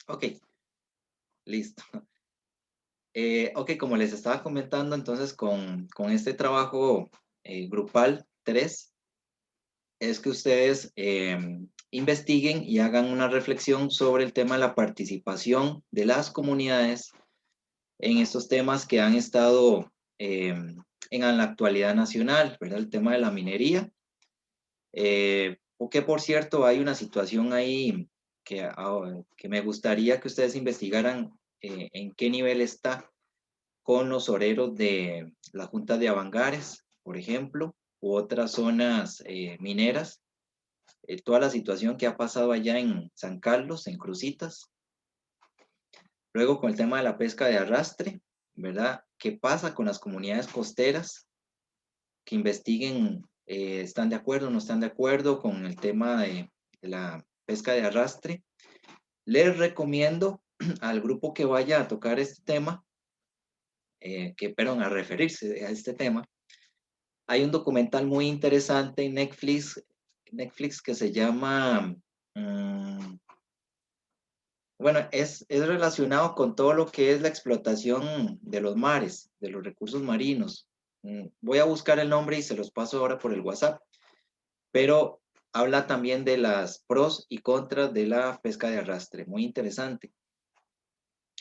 Ok, listo. Ok, como les estaba comentando, entonces con este trabajo grupal 3 es que ustedes investiguen y hagan una reflexión sobre el tema de la participación de las comunidades en estos temas que han estado en la actualidad nacional, ¿verdad? El tema de la minería. O que por cierto hay una situación ahí que me gustaría que ustedes investigaran en qué nivel está con los oreros de la Junta de Avangares, por ejemplo, u otras zonas mineras. Toda la situación que ha pasado allá en San Carlos, en Cruzitas. Luego con el tema de la pesca de arrastre, ¿verdad? ¿Qué pasa con las comunidades costeras que investiguen, están de acuerdo o no están de acuerdo con el tema de la pesca de arrastre? Les recomiendo al grupo que vaya a tocar este tema, perdón, a referirse a este tema. Hay un documental muy interesante en Netflix que se llama, bueno, es relacionado con todo lo que es la explotación de los mares, de los recursos marinos. Voy a buscar el nombre y se los paso ahora por el WhatsApp, pero habla también de las pros y contras de la pesca de arrastre, muy interesante.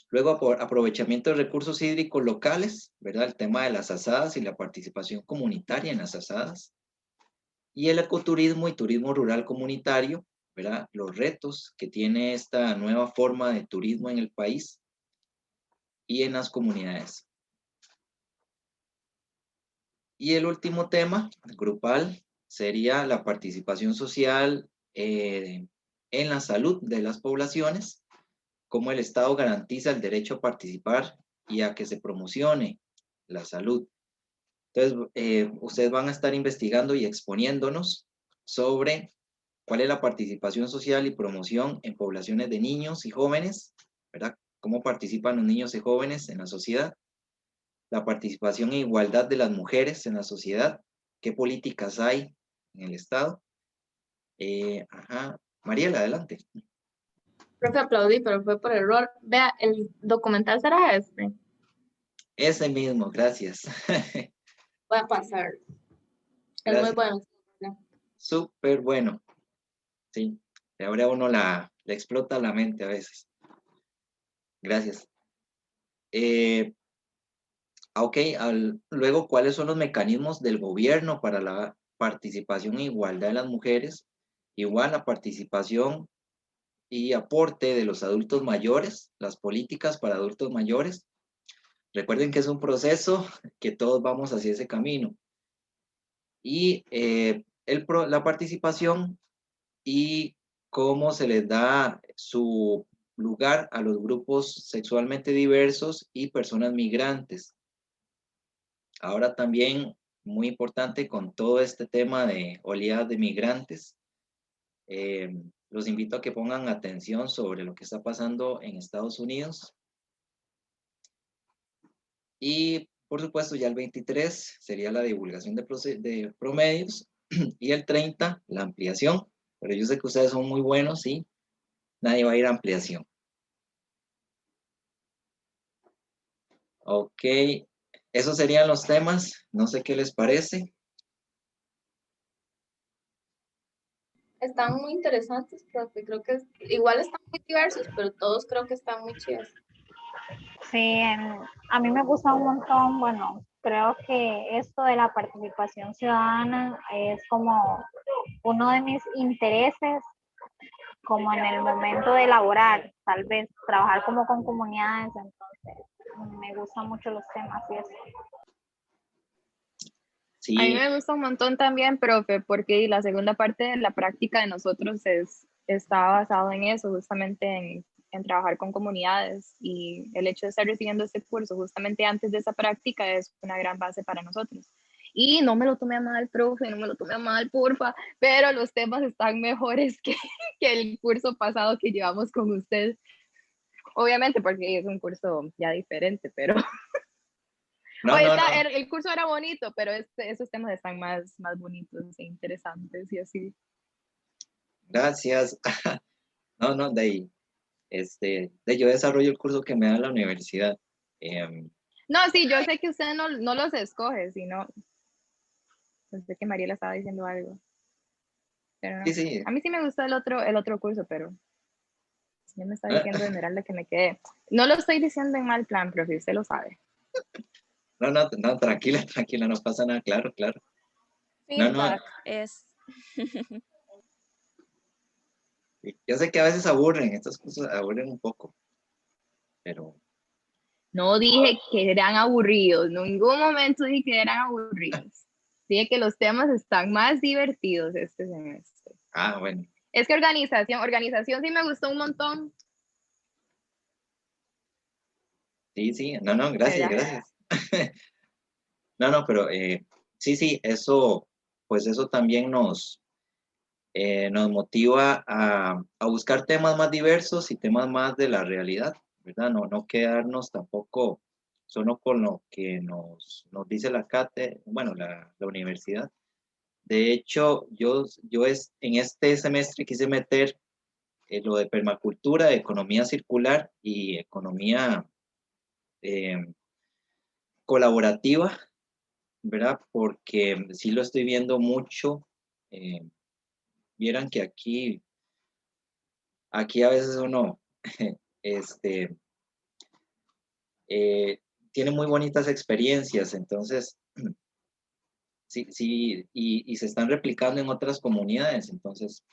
Luego, por aprovechamiento de recursos hídricos locales, ¿verdad? El tema de las asadas y la participación comunitaria en las asadas. Y el ecoturismo y turismo rural comunitario, ¿verdad? Los retos que tiene esta nueva forma de turismo en el país y en las comunidades. Y el último tema, grupal, sería la participación social en la salud de las poblaciones, cómo el Estado garantiza el derecho a participar y a que se promocione la salud. Entonces, ustedes van a estar investigando y exponiéndonos sobre cuál es la participación social y promoción en poblaciones de niños y jóvenes, ¿verdad? Cómo participan los niños y jóvenes en la sociedad, la participación e igualdad de las mujeres en la sociedad, qué políticas hay en el Estado. Ajá. Mariela, adelante. Profe, aplaudí, pero fue por error. Vea, el documental será este. Ese mismo, gracias. Voy a pasar. Es muy Gracias. bueno. Súper bueno. Sí. Ahora uno le explota la mente a veces. Gracias. Eh, ok, luego, ¿cuáles son los mecanismos del gobierno para la participación e igualdad de las mujeres? Igual la participación y aporte de los adultos mayores, las políticas para adultos mayores. Recuerden que es un proceso que todos vamos hacia ese camino. Y la participación y cómo se les da su lugar a los grupos sexualmente diversos y personas migrantes. Ahora también, muy importante con todo este tema de oleadas de migrantes, los invito a que pongan atención sobre lo que está pasando en Estados Unidos. Y por supuesto, ya el 23 sería la divulgación de promedios y el 30 la ampliación. Pero yo sé que ustedes son muy buenos y nadie va a ir a ampliación. Ok, esos serían los temas. No sé qué les parece. Están muy interesantes, profe. Creo que igual están muy diversos, pero todos creo que están muy chidos. Sí, a mí me gusta un montón, bueno, creo que esto de la participación ciudadana es como uno de mis intereses, como en el momento de elaborar, tal vez trabajar como con comunidades, entonces me gustan mucho los temas y eso. A mí Sí, me gusta un montón también, profe, porque la segunda parte de la práctica de nosotros está basado en eso, justamente en trabajar con comunidades, y el hecho de estar recibiendo este curso justamente antes de esa práctica es una gran base para nosotros. Y no me lo tome a mal, profe, no me lo tome a mal, porfa, pero los temas están mejores que el curso pasado que llevamos con usted. Obviamente porque es un curso ya diferente, pero no, no, no. el curso era bonito, pero esos temas están más bonitos e interesantes y así. Gracias. No, no, de ahí. Yo desarrollo el curso que me da la universidad. No, sí, yo sé que usted no los escoge, sino, pensé que Mariela estaba diciendo algo. Pero no. Sí, sí. A mí sí me gusta el otro curso, pero si me está Ah, diciendo Esmeralda que me quede. No lo estoy diciendo en mal plan, profe, usted lo sabe. no, tranquila, tranquila, no pasa nada, claro, claro. No, Feedback es. yo sé que a veces aburren, estas cosas aburren un poco, pero No dije que eran aburridos, no, en ningún momento dije que eran aburridos. Dije que los temas están más divertidos este semestre. bueno. Es que organización sí me gustó un montón. Sí, no, gracias, ¿Verdad? gracias. No, pero sí, eso, pues eso también nos motiva a buscar temas más diversos y temas más de la realidad, ¿verdad? No quedarnos tampoco solo con lo que nos dice la cátedra, bueno, la universidad. De hecho, en este semestre quise meter lo de permacultura, economía circular y economía eh, colaborativa, ¿verdad? Porque sí lo estoy viendo mucho. eh, Vieran que aquí a veces uno este, tiene muy bonitas experiencias, entonces sí, y se están replicando en otras comunidades, entonces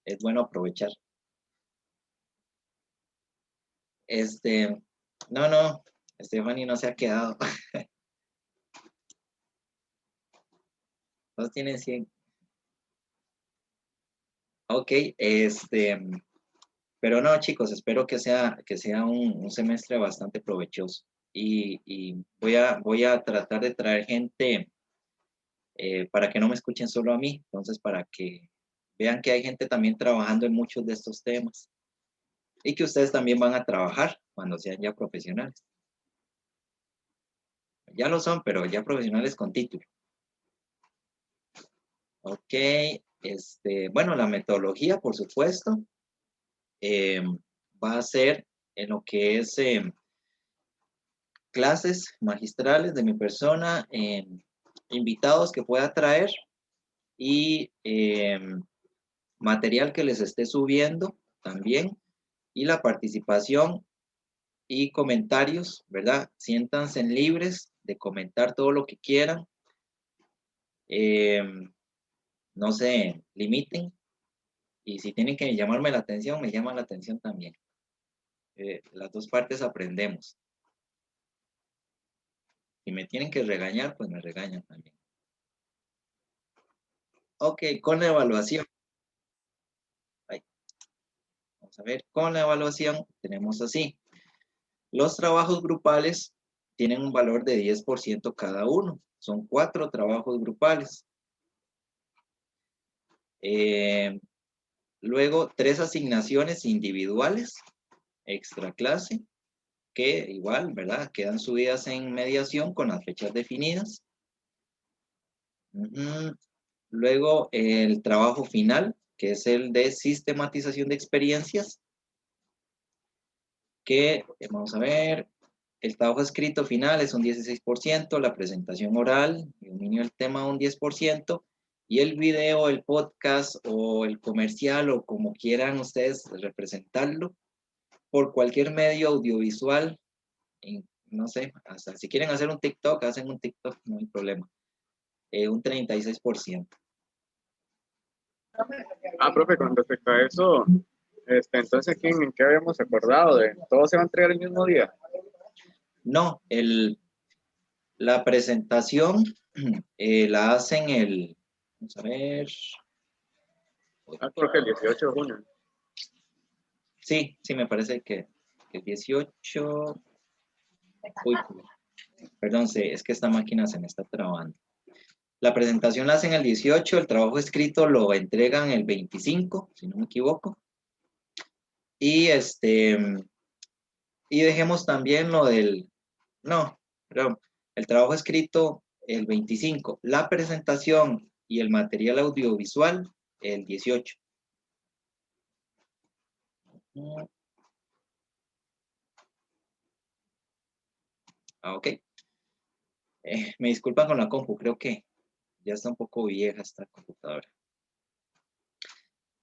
es bueno aprovechar. No, Stephanie no se ha quedado. Todos tienen 100. Ok, pero no, chicos, espero que sea un semestre bastante provechoso. Y voy a tratar de traer gente para que no me escuchen solo a mí, entonces para que vean que hay gente también trabajando en muchos de estos temas y que ustedes también van a trabajar cuando sean ya profesionales. Ya lo son, pero ya profesionales con título. Ok, bueno, la metodología, por supuesto, va a ser en lo que es clases magistrales de mi persona, invitados que pueda traer y material que les esté subiendo también y la participación y comentarios, ¿verdad? Siéntanse libres de comentar todo lo que quieran. No se limiten y si tienen que llamarme la atención, me llaman la atención también. Las dos partes aprendemos. Si me tienen que regañar, pues me regañan también. Ok, con la evaluación. Ahí. Vamos a ver, con la evaluación tenemos así. Los trabajos grupales tienen un valor de 10% cada uno. Son 4 trabajos grupales. Luego, 3 asignaciones individuales, extra clase, que igual, ¿verdad? Quedan subidas en mediación con las fechas definidas. Luego, el trabajo final, que es el de sistematización de experiencias, que vamos a ver, el trabajo escrito final es un 16%, la presentación oral, el dominio del tema un 10%, y el video, el podcast o el comercial o como quieran ustedes representarlo, por cualquier medio audiovisual, no sé, hasta si quieren hacer un TikTok, hacen un TikTok, no hay problema, un 36%. Profe, con respecto a eso, entonces, ¿en qué habíamos acordado? ¿De todo se va a entregar el mismo día? No, la presentación la hacen vamos a ver. Creo que el 18 de junio. Sí, me parece que el 18. Uy, perdón, es que esta máquina se me está trabando. La presentación la hacen el 18, el trabajo escrito lo entregan el 25, si no me equivoco. Y y dejemos también lo no, perdón, el trabajo escrito el 25, la presentación y el material audiovisual el 18. Ok. Me disculpan con la compu, creo que ya está un poco vieja esta computadora.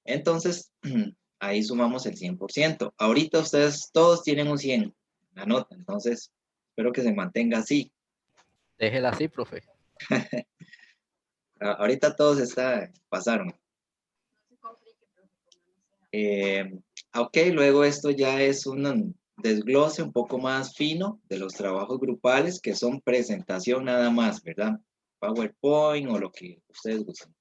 Entonces, ahí sumamos el 100%. Ahorita ustedes todos tienen un 100 la nota, entonces espero que se mantenga así. Déjela así, profe. Ahorita todos pasaron. Ok, luego esto ya es un desglose un poco más fino de los trabajos grupales que son presentación nada más, ¿verdad? PowerPoint o lo que ustedes gusten.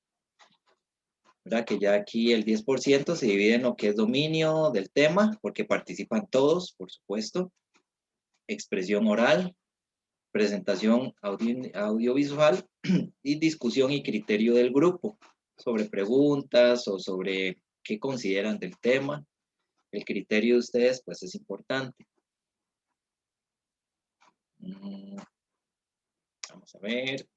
¿Verdad? Que ya aquí el 10% se divide en lo que es dominio del tema, porque participan todos, por supuesto. Expresión oral, presentación audiovisual y discusión y criterio del grupo sobre preguntas o sobre qué consideran del tema. El criterio de ustedes, pues, es importante. Vamos a ver.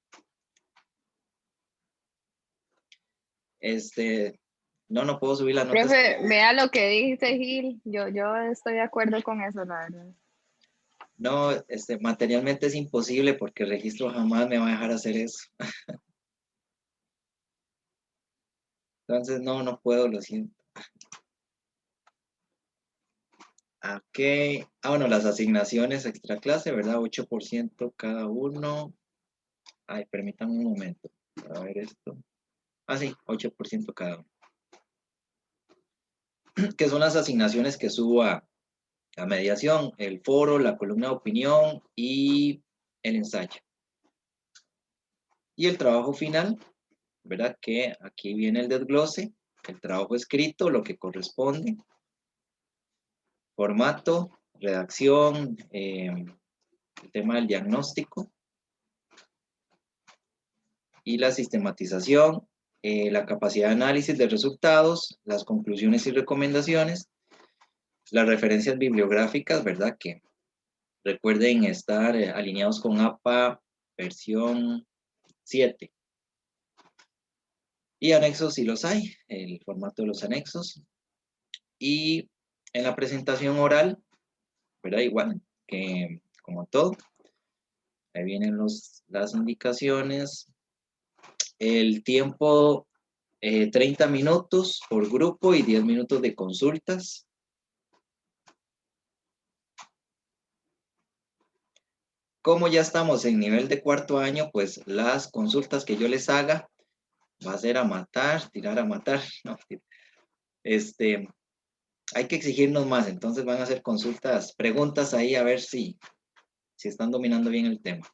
No puedo subir la nota. Profe, vea lo que dice Gil. Yo estoy de acuerdo con eso, la verdad. No, materialmente es imposible porque el registro jamás me va a dejar hacer eso. Entonces, no puedo, lo siento. Ok. Bueno, las asignaciones extra clase, ¿verdad? 8% cada uno. Ay, permítanme un momento. A ver esto. Sí, 8% cada uno. Que son las asignaciones que subo a mediación, el foro, la columna de opinión y el ensayo. Y el trabajo final, ¿verdad? Que aquí viene el desglose, el trabajo escrito, lo que corresponde, formato, redacción, el tema del diagnóstico y la sistematización, la capacidad de análisis de resultados, las conclusiones y recomendaciones, las referencias bibliográficas, ¿verdad? Que recuerden estar alineados con APA versión 7. Y anexos si los hay, el formato de los anexos. Y en la presentación oral, ¿verdad? Igual que como todo. Ahí vienen las indicaciones. El tiempo, 30 minutos por grupo y 10 minutos de consultas. Como ya estamos en nivel de cuarto año, pues las consultas que yo les haga va a ser a matar, tirar a matar. No, hay que exigirnos más, entonces van a hacer consultas, preguntas ahí a ver si están dominando bien el tema.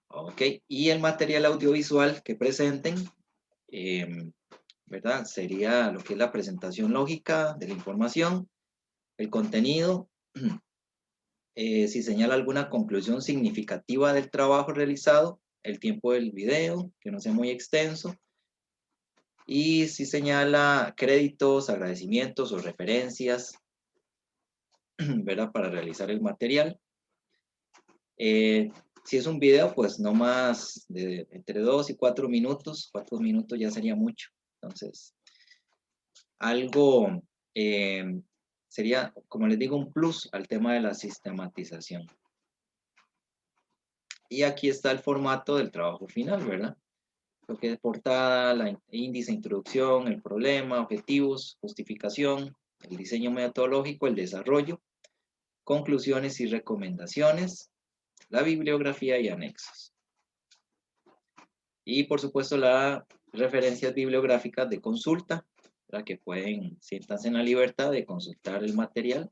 Ok, y el material audiovisual que presenten, ¿verdad? Sería lo que es la presentación lógica de la información, el contenido, si señala alguna conclusión significativa del trabajo realizado, el tiempo del video, que no sea muy extenso, y si señala créditos, agradecimientos o referencias, ¿verdad? Para realizar el material. Si es un video, pues no más de entre 2 y 4 minutos. 4 minutos ya sería mucho. Entonces, algo sería, como les digo, un plus al tema de la sistematización. Y aquí está el formato del trabajo final, ¿verdad? Lo que es portada, la índice, introducción, el problema, objetivos, justificación, el diseño metodológico, el desarrollo, conclusiones y recomendaciones, la bibliografía y anexos. Y por supuesto las referencias bibliográficas de consulta, para que pueden, siéntanse en la libertad de consultar el material.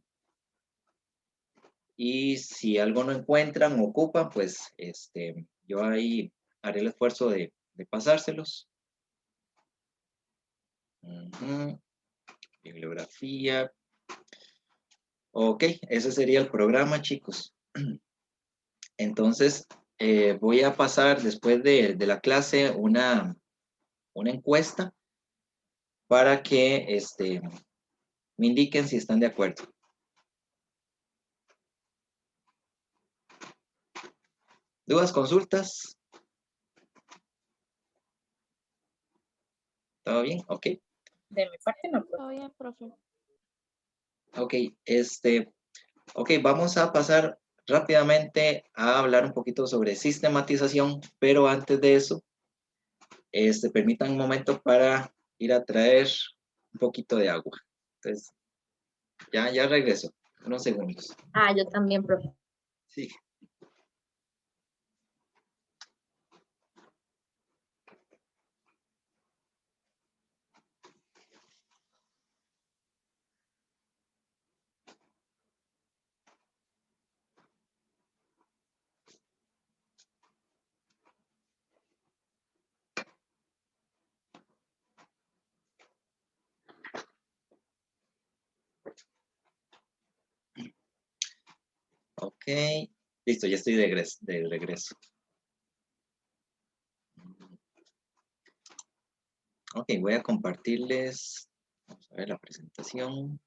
Y si algo no encuentran o ocupan, pues yo ahí haré el esfuerzo de pasárselos. Bibliografía. Ok, ese sería el programa, chicos. Entonces, voy a pasar después de la clase una encuesta para que me indiquen si están de acuerdo. ¿Dudas, consultas? ¿Todo bien? Ok. De mi parte no, profe. Todo bien, profe. Ok, ok, vamos a pasar rápidamente a hablar un poquito sobre sistematización, pero antes de eso, permitan un momento para ir a traer un poquito de agua. Entonces, ya regreso, unos segundos. Ah, yo también, profe. Sí. Ok, listo, ya estoy de regreso. Ok, voy a compartirles, vamos a ver la presentación.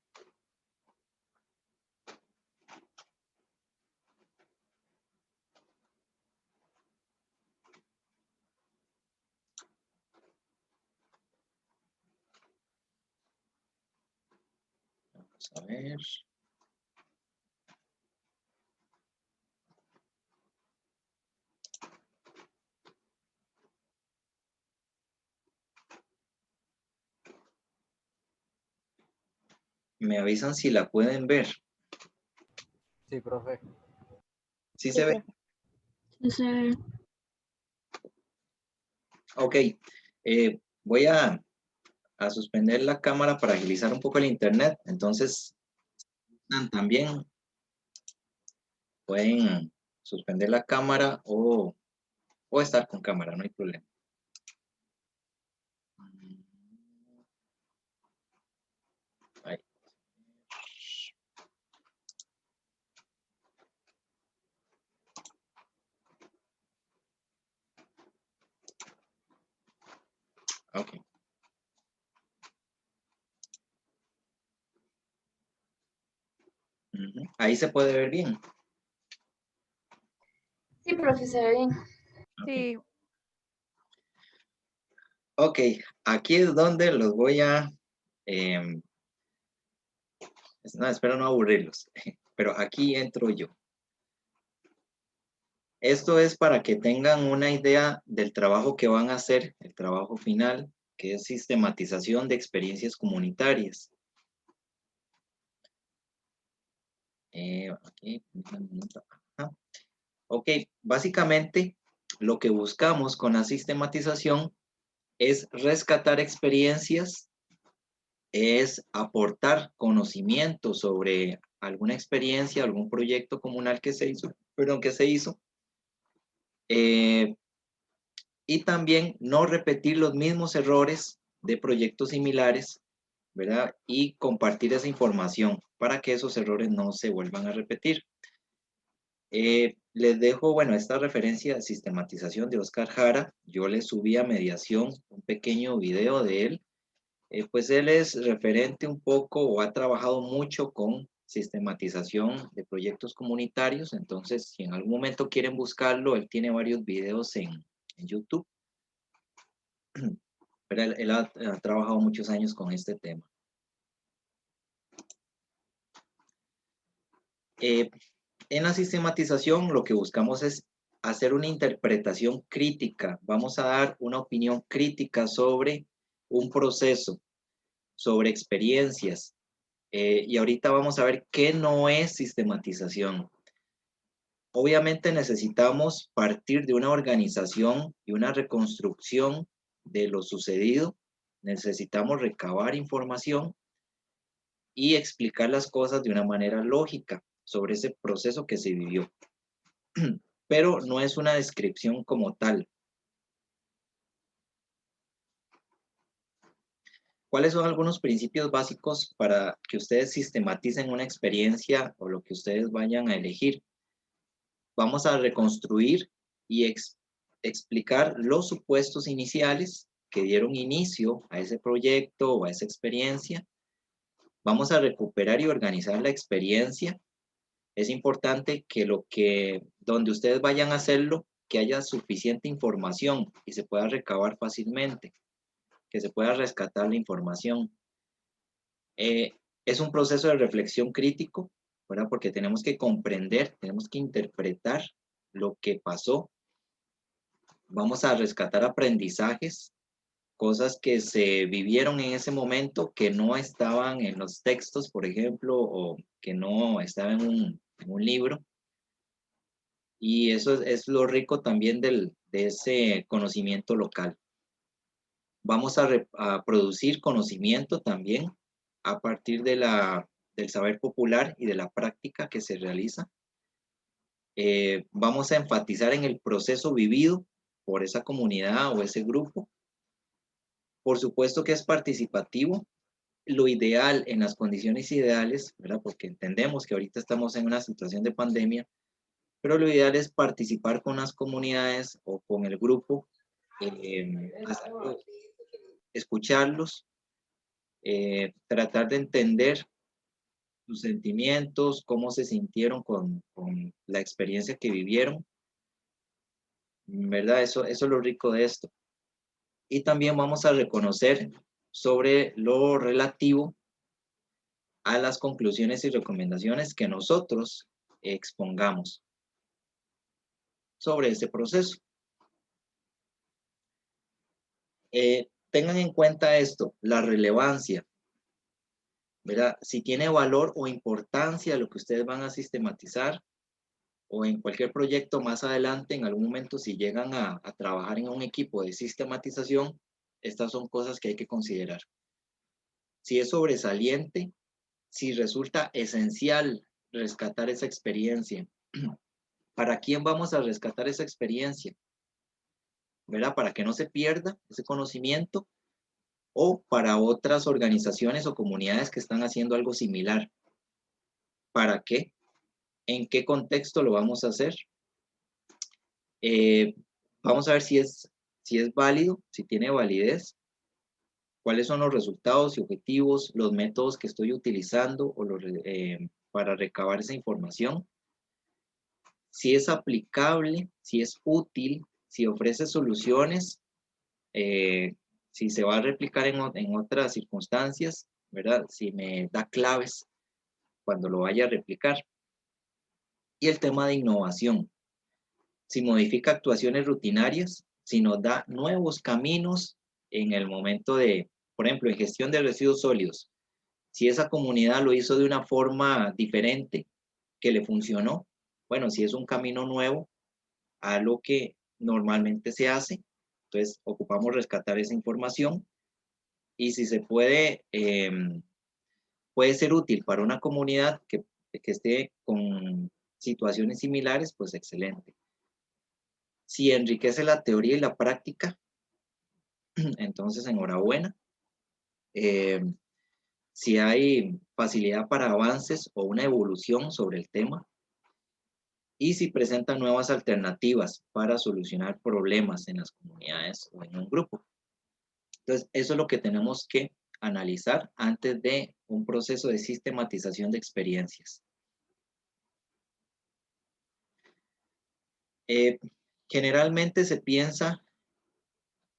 Vamos a ver. Me avisan si la pueden ver. Sí, profe. ¿Sí se ve? Sí, sí. Ok, voy a suspender la cámara para agilizar un poco el internet. Entonces, también pueden suspender la cámara o estar con cámara, no hay problema. Ahí. Ok. Ahí se puede ver bien. Sí, profe, se ve bien. Sí, Ok, aquí es donde los voy a... no, espero no aburrirlos, pero aquí entro yo. Esto es para que tengan una idea del trabajo que van a hacer, el trabajo final, que es sistematización de experiencias comunitarias. Aquí, un minuto. Ajá. Ok, básicamente lo que buscamos con la sistematización es rescatar experiencias, es aportar conocimiento sobre alguna experiencia, algún proyecto comunal que se hizo, y también no repetir los mismos errores de proyectos similares, ¿verdad? Y compartir esa información para que esos errores no se vuelvan a repetir. Les dejo, bueno, esta referencia de sistematización de Oscar Jara. Yo le subí a mediación un pequeño video de él. Pues él es referente un poco o ha trabajado mucho con sistematización de proyectos comunitarios. Entonces, si en algún momento quieren buscarlo, él tiene varios videos en YouTube. Pero él ha trabajado muchos años con este tema. En la sistematización lo que buscamos es hacer una interpretación crítica. Vamos a dar una opinión crítica sobre un proceso, sobre experiencias. Y ahorita vamos a ver qué no es sistematización. Obviamente necesitamos partir de una organización y una reconstrucción de lo sucedido. Necesitamos recabar información y explicar las cosas de una manera lógica sobre ese proceso que se vivió. Pero no es una descripción como tal. ¿Cuáles son algunos principios básicos para que ustedes sistematicen una experiencia o lo que ustedes vayan a elegir? Vamos a reconstruir y explicar los supuestos iniciales que dieron inicio a ese proyecto o a esa experiencia. Vamos a recuperar y organizar la experiencia. Es importante que donde ustedes vayan a hacerlo, que haya suficiente información y se pueda recabar fácilmente, que se pueda rescatar la información. Es un proceso de reflexión crítico, ¿verdad? Porque tenemos que comprender, tenemos que interpretar lo que pasó. Vamos a rescatar aprendizajes, cosas que se vivieron en ese momento que no estaban en los textos, por ejemplo, o que no estaban en un libro. Y eso es lo rico también de ese conocimiento local. Vamos a producir conocimiento también a partir del saber popular y de la práctica que se realiza. Vamos a enfatizar en el proceso vivido por esa comunidad o ese grupo. Por supuesto que es participativo. Lo ideal en las condiciones ideales, ¿verdad? Porque entendemos que ahorita estamos en una situación de pandemia, pero lo ideal es participar con las comunidades o con el grupo, escucharlos, tratar de entender sus sentimientos, cómo se sintieron con la experiencia que vivieron, ¿verdad? Eso es lo rico de esto. Y también vamos a reconocer sobre lo relativo a las conclusiones y recomendaciones que nosotros expongamos sobre ese proceso. Tengan en cuenta esto, la relevancia, ¿verdad? Si tiene valor o importancia lo que ustedes van a sistematizar, o en cualquier proyecto más adelante, en algún momento, si llegan a trabajar en un equipo de sistematización, estas son cosas que hay que considerar. Si es sobresaliente, si resulta esencial rescatar esa experiencia. ¿Para quién vamos a rescatar esa experiencia? ¿Verdad? Para que no se pierda ese conocimiento, o para otras organizaciones o comunidades que están haciendo algo similar. ¿Para qué? ¿En qué contexto lo vamos a hacer? Vamos a ver si es válido, si tiene validez, cuáles son los resultados y objetivos, los métodos que estoy utilizando para recabar esa información, si es aplicable, si es útil, si ofrece soluciones, si se va a replicar en otras circunstancias, ¿verdad? Si me da claves cuando lo vaya a replicar. Y el tema de innovación, si modifica actuaciones rutinarias, si nos da nuevos caminos en el momento de, por ejemplo, en gestión de residuos sólidos, si esa comunidad lo hizo de una forma diferente que le funcionó, bueno, si es un camino nuevo a lo que normalmente se hace, entonces ocupamos rescatar esa información, y si se puede, puede ser útil para una comunidad que esté con situaciones similares, pues excelente. Si enriquece la teoría y la práctica, entonces enhorabuena. Si hay facilidad para avances o una evolución sobre el tema, y si presenta nuevas alternativas para solucionar problemas en las comunidades o en un grupo. Entonces, eso es lo que tenemos que analizar antes de un proceso de sistematización de experiencias. Generalmente se piensa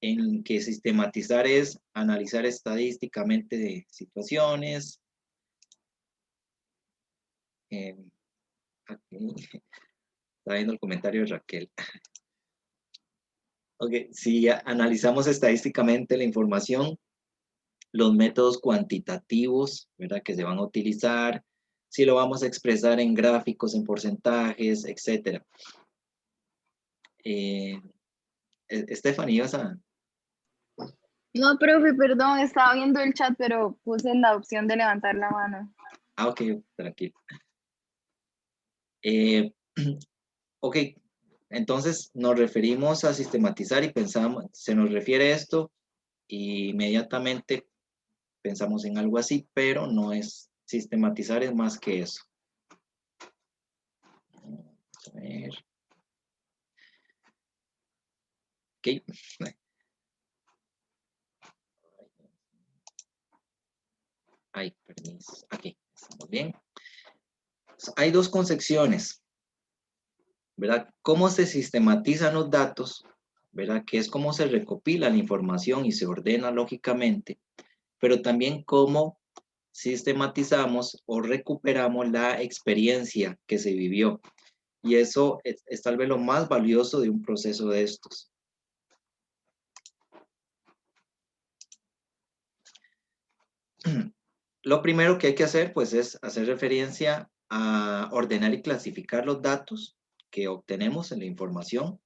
en que sistematizar es analizar estadísticamente de situaciones. Aquí está viendo el comentario de Raquel. Ok, si analizamos estadísticamente la información, los métodos cuantitativos, ¿verdad? Que se van a utilizar, si lo vamos a expresar en gráficos, en porcentajes, etc. Stephanie, ¿vas a...? No, profe, perdón, estaba viendo el chat, pero puse la opción de levantar la mano. Ah, ok, tranquilo. Ok, entonces nos referimos a sistematizar y pensamos, se nos refiere a esto y inmediatamente pensamos en algo así, pero no es sistematizar, es más que eso. Vamos a ver. Ok. Ay, permiso. Aquí, estamos bien. Hay dos concepciones, ¿verdad? ¿Cómo se sistematizan los datos? ¿Verdad? Que es cómo se recopila la información y se ordena lógicamente, pero también cómo sistematizamos o recuperamos la experiencia que se vivió. Y eso es tal vez lo más valioso de un proceso de estos. Lo primero que hay que hacer, pues, es hacer referencia a ordenar y clasificar los datos que obtenemos en la información,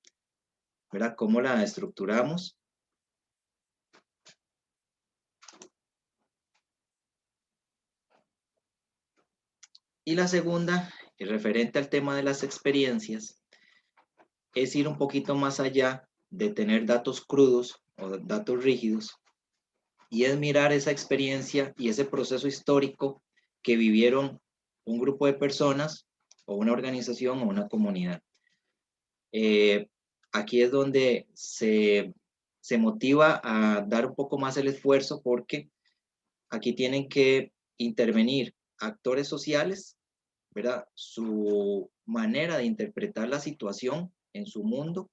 ¿verdad? ¿Cómo la estructuramos? Y la segunda, y referente al tema de las experiencias, es ir un poquito más allá de tener datos crudos o datos rígidos, y es mirar esa experiencia y ese proceso histórico que vivieron un grupo de personas o una organización o una comunidad. Aquí es donde se motiva a dar un poco más el esfuerzo, porque aquí tienen que intervenir actores sociales, ¿verdad? Su manera de interpretar la situación en su mundo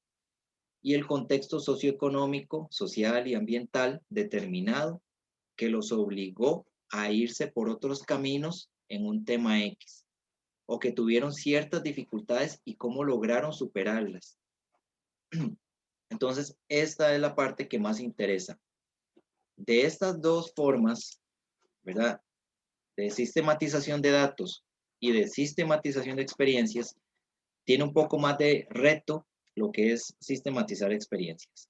y el contexto socioeconómico, social y ambiental determinado que los obligó a irse por otros caminos en un tema X, o que tuvieron ciertas dificultades y cómo lograron superarlas. Entonces, esta es la parte que más interesa. De estas dos formas, ¿verdad? De sistematización de datos y de sistematización de experiencias, tiene un poco más de reto lo que es sistematizar experiencias.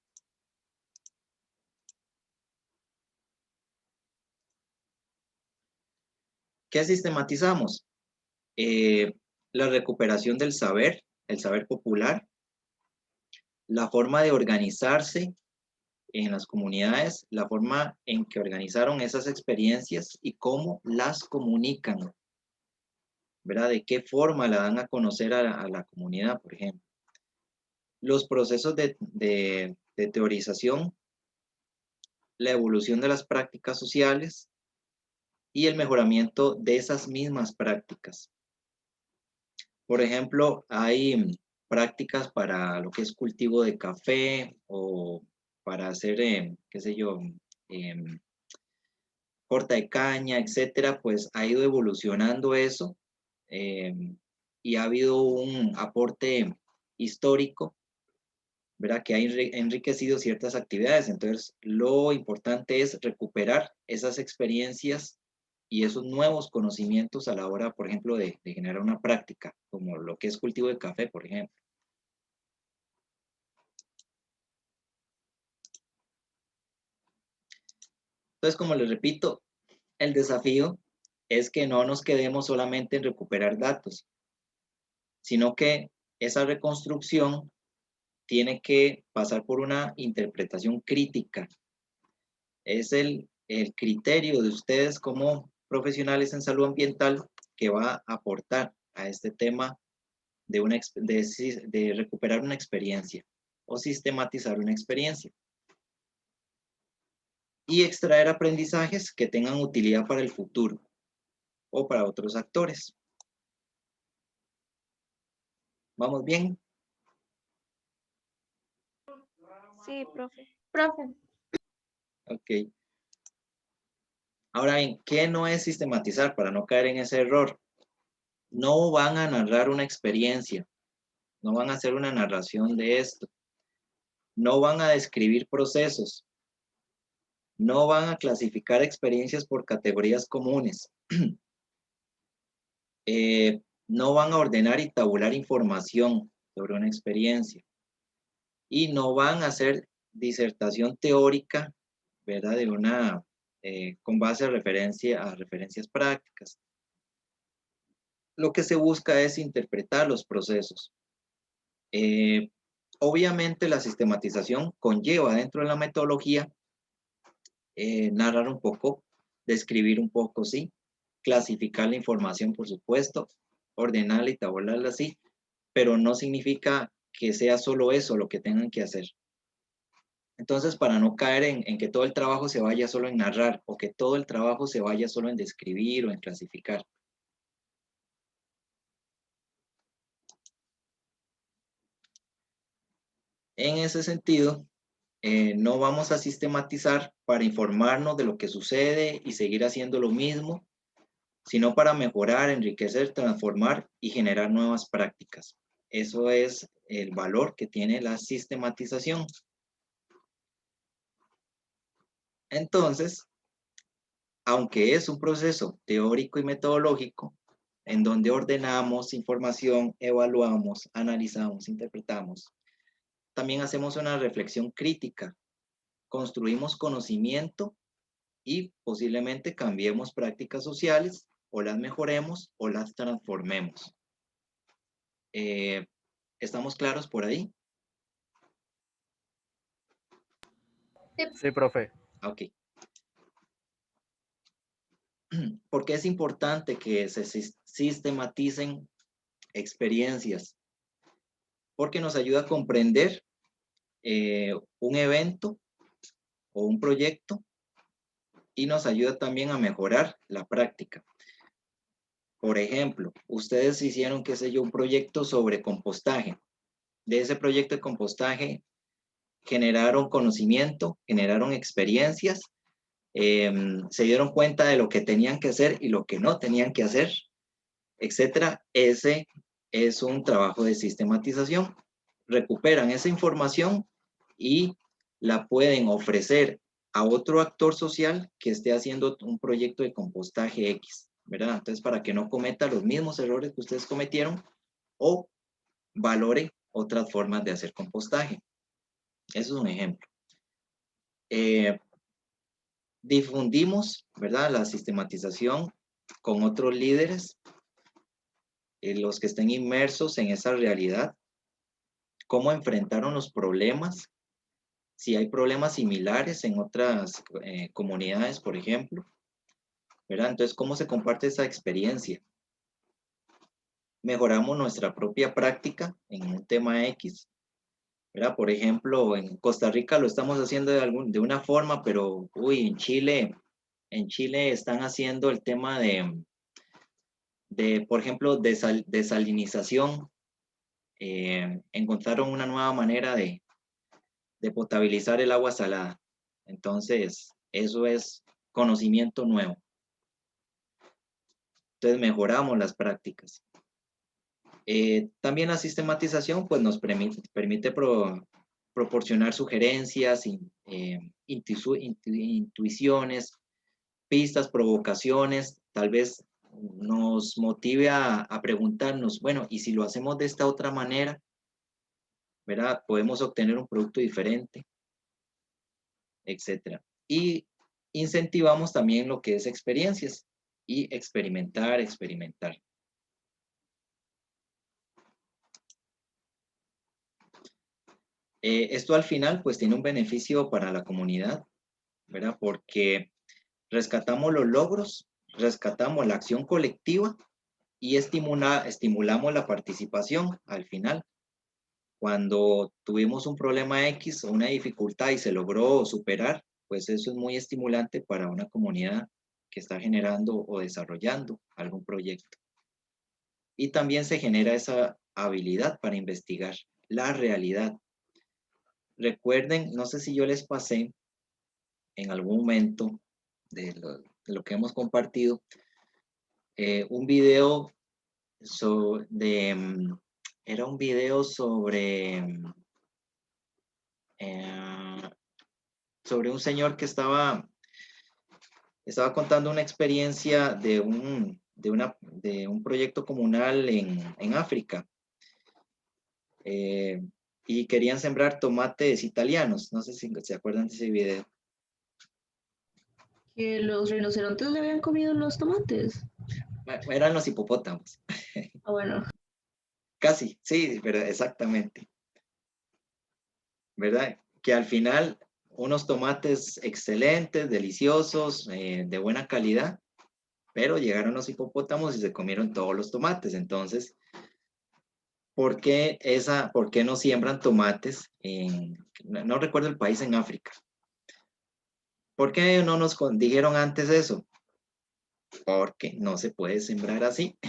¿Qué sistematizamos? La recuperación del saber, el saber popular, la forma de organizarse en las comunidades, la forma en que organizaron esas experiencias y cómo las comunican, ¿verdad? De qué forma la dan a conocer a la comunidad, por ejemplo. Los procesos de teorización, la evolución de las prácticas sociales y el mejoramiento de esas mismas prácticas. Por ejemplo, hay prácticas para lo que es cultivo de café o para hacer, qué sé yo, corta de caña, etcétera, pues ha ido evolucionando eso, y ha habido un aporte histórico, ¿verdad? Que ha enriquecido ciertas actividades. Entonces, lo importante es recuperar esas experiencias y esos nuevos conocimientos a la hora, por ejemplo, de generar una práctica, como lo que es cultivo de café, por ejemplo. Entonces, como les repito, el desafío es que no nos quedemos solamente en recuperar datos, sino que esa reconstrucción tiene que pasar por una interpretación crítica. Es el criterio de ustedes como profesionales en salud ambiental que va a aportar a este tema de recuperar una experiencia o sistematizar una experiencia y extraer aprendizajes que tengan utilidad para el futuro o para otros actores. ¿Vamos bien? Sí, profe. Profe. Ok. Ahora bien, ¿qué no es sistematizar para no caer en ese error? No van a narrar una experiencia, no van a hacer una narración de esto, no van a describir procesos, no van a clasificar experiencias por categorías comunes, no van a ordenar y tabular información sobre una experiencia y no van a hacer disertación teórica, ¿verdad? De una, con base a referencias prácticas. Lo que se busca es interpretar los procesos. Obviamente la sistematización conlleva dentro de la metodología narrar un poco, describir un poco, sí, clasificar la información, por supuesto, ordenarla y tabularla así, pero no significa que sea solo eso lo que tengan que hacer. Entonces, para no caer en que todo el trabajo se vaya solo en narrar o que todo el trabajo se vaya solo en describir o en clasificar. En ese sentido, no vamos a sistematizar para informarnos de lo que sucede y seguir haciendo lo mismo sino para mejorar, enriquecer, transformar y generar nuevas prácticas. Eso es el valor que tiene la sistematización. Entonces, aunque es un proceso teórico y metodológico, en donde ordenamos información, evaluamos, analizamos, interpretamos, también hacemos una reflexión crítica, construimos conocimiento y posiblemente cambiemos prácticas sociales o las mejoremos o las transformemos. ¿Estamos claros por ahí? Sí, profe. Ok. ¿Por qué es importante que se sistematicen experiencias? Porque nos ayuda a comprender un evento o un proyecto y nos ayuda también a mejorar la práctica. Por ejemplo, ustedes hicieron, qué sé yo, un proyecto sobre compostaje. De ese proyecto de compostaje generaron conocimiento, generaron experiencias, se dieron cuenta de lo que tenían que hacer y lo que no tenían que hacer, etcétera. Ese es un trabajo de sistematización. Recuperan esa información y la pueden ofrecer a otro actor social que esté haciendo un proyecto de compostaje X, ¿verdad? Entonces, para que no cometa los mismos errores que ustedes cometieron o valore otras formas de hacer compostaje. Eso es un ejemplo. Difundimos, ¿verdad?, la sistematización con otros líderes, los que estén inmersos en esa realidad, cómo enfrentaron los problemas, si hay problemas similares en otras comunidades, por ejemplo, ¿verdad? Entonces, ¿cómo se comparte esa experiencia? Mejoramos nuestra propia práctica en un tema X, ¿verdad? Por ejemplo, en Costa Rica lo estamos haciendo de una forma, pero, uy, en Chile están haciendo el tema por ejemplo, desalinización. Encontraron una nueva manera de potabilizar el agua salada. Entonces, eso es conocimiento nuevo. Entonces, mejoramos las prácticas. También la sistematización pues, nos permite proporcionar sugerencias, intuiciones, pistas, provocaciones, tal vez nos motive a preguntarnos, bueno, ¿y si lo hacemos de esta otra manera? ¿Verdad? Podemos obtener un producto diferente, etcétera. Y incentivamos también lo que es experiencias y experimentar. Esto al final pues tiene un beneficio para la comunidad, ¿verdad? Porque rescatamos los logros, rescatamos la acción colectiva y estimulamos la participación al final. Cuando tuvimos un problema X o una dificultad y se logró superar, pues eso es muy estimulante para una comunidad que está generando o desarrollando algún proyecto. Y también se genera esa habilidad para investigar la realidad. Recuerden, no sé si yo les pasé en algún momento de lo que hemos compartido, un video era un video sobre un señor que estaba contando una experiencia de un proyecto comunal en África. Y querían sembrar tomates italianos. No sé si se acuerdan de ese video. Que los rinocerontes le habían comido los tomates. Eran los hipopótamos. Ah, bueno. Casi, sí, pero exactamente. ¿Verdad? Que al final unos tomates excelentes, deliciosos, de buena calidad, pero llegaron los hipopótamos y se comieron todos los tomates. Entonces, ¿por qué no siembran tomates no recuerdo el país en África? ¿Por qué no nos dijeron antes eso? Porque no se puede sembrar así,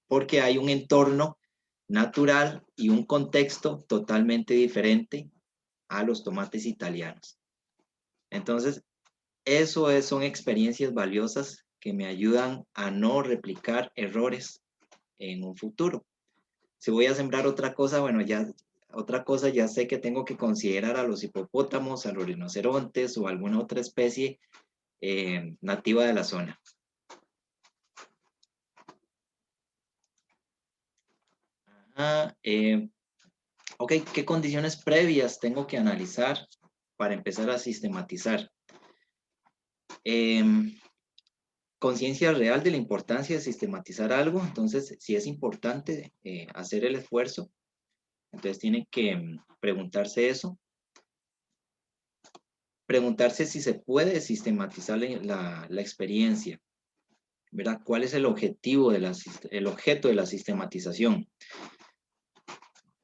porque hay un entorno natural y un contexto totalmente diferente a los tomates italianos. Entonces, son experiencias valiosas que me ayudan a no replicar errores en un futuro. Si voy a sembrar otra cosa, bueno, ya sé que tengo que considerar a los hipopótamos, a los rinocerontes o alguna otra especie nativa de la zona. Ok, ¿qué condiciones previas tengo que analizar para empezar a sistematizar? Conciencia real de la importancia de sistematizar algo. Entonces, si es importante hacer el esfuerzo, entonces tienen que preguntarse eso. Preguntarse si se puede sistematizar la experiencia, ¿verdad? ¿Cuál es el objetivo el objeto de la sistematización?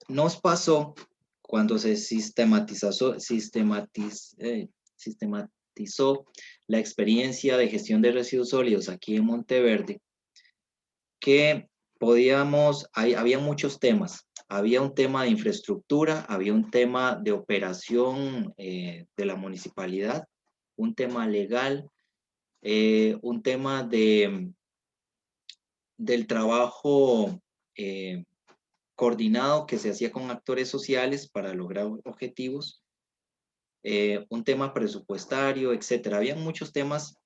Nos pasó cuando se sistematizó la experiencia de gestión de residuos sólidos aquí en Monteverde, que había muchos temas. Había un tema de infraestructura, había un tema de operación de la municipalidad, un tema legal, un tema del trabajo coordinado que se hacía con actores sociales para lograr objetivos, un tema presupuestario, etcétera. Había muchos temas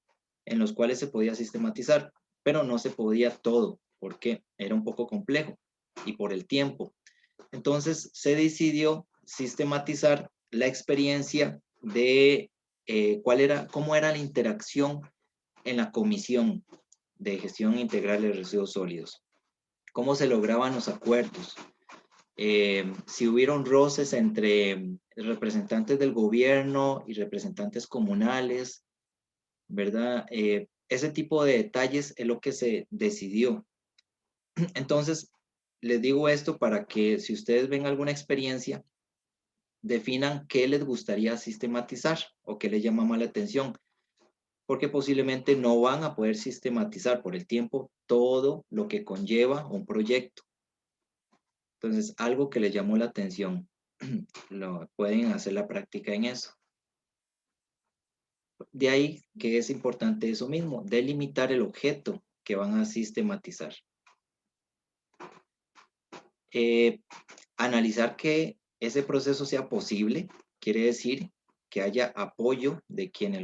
en los cuales se podía sistematizar, pero no se podía todo, porque era un poco complejo y por el tiempo. Entonces se decidió sistematizar la experiencia de cómo era la interacción en la comisión de gestión integral de residuos sólidos, cómo se lograban los acuerdos, si hubieron roces entre representantes del gobierno y representantes comunales, ¿verdad? Ese tipo de detalles es lo que se decidió. Entonces, les digo esto para que si ustedes ven alguna experiencia, definan qué les gustaría sistematizar o qué les llama más la atención, porque posiblemente no van a poder sistematizar por el tiempo todo lo que conlleva un proyecto. Entonces, algo que les llamó la atención, pueden hacer la práctica en eso. De ahí que es importante eso mismo, delimitar el objeto que van a sistematizar. Analizar que ese proceso sea posible, quiere decir que haya apoyo de quienes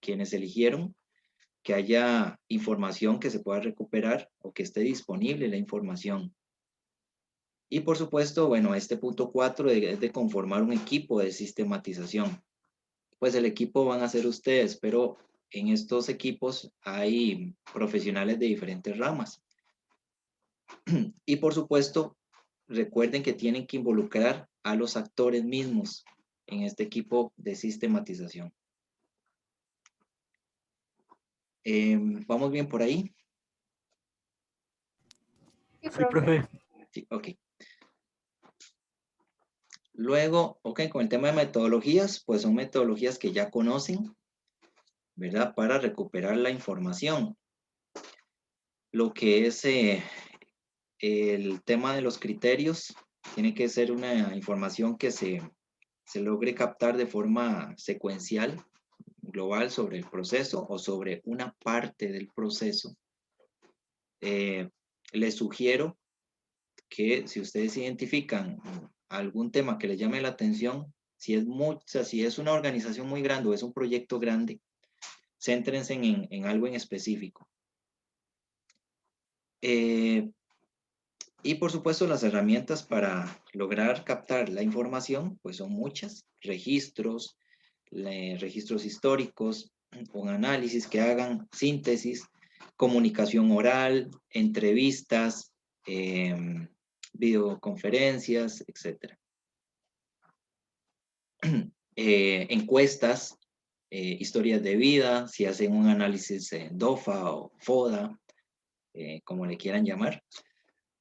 quienes eligieron, que haya información que se pueda recuperar o que esté disponible la información. Y por supuesto, bueno, este punto 4 es de conformar un equipo de sistematización. Pues el equipo van a ser ustedes, pero en estos equipos hay profesionales de diferentes ramas. Y por supuesto, recuerden que tienen que involucrar a los actores mismos en este equipo de sistematización. ¿Vamos bien por ahí? Sí, Sí, profe. Sí, ok. Luego, ok, con el tema de metodologías, pues son metodologías que ya conocen, ¿verdad? Para recuperar la información. Lo que es el tema de los criterios, tiene que ser una información que se logre captar de forma secuencial, global sobre el proceso o sobre una parte del proceso. Les sugiero que si ustedes identifican algún tema que les llame la atención, si es una organización muy grande o es un proyecto grande, céntrense en algo en específico. Y por supuesto las herramientas para lograr captar la información, pues son muchas, registros históricos, un análisis que hagan, síntesis, comunicación oral, entrevistas, videoconferencias, etc. Encuestas, historias de vida, si hacen un análisis DOFA o FODA, como le quieran llamar.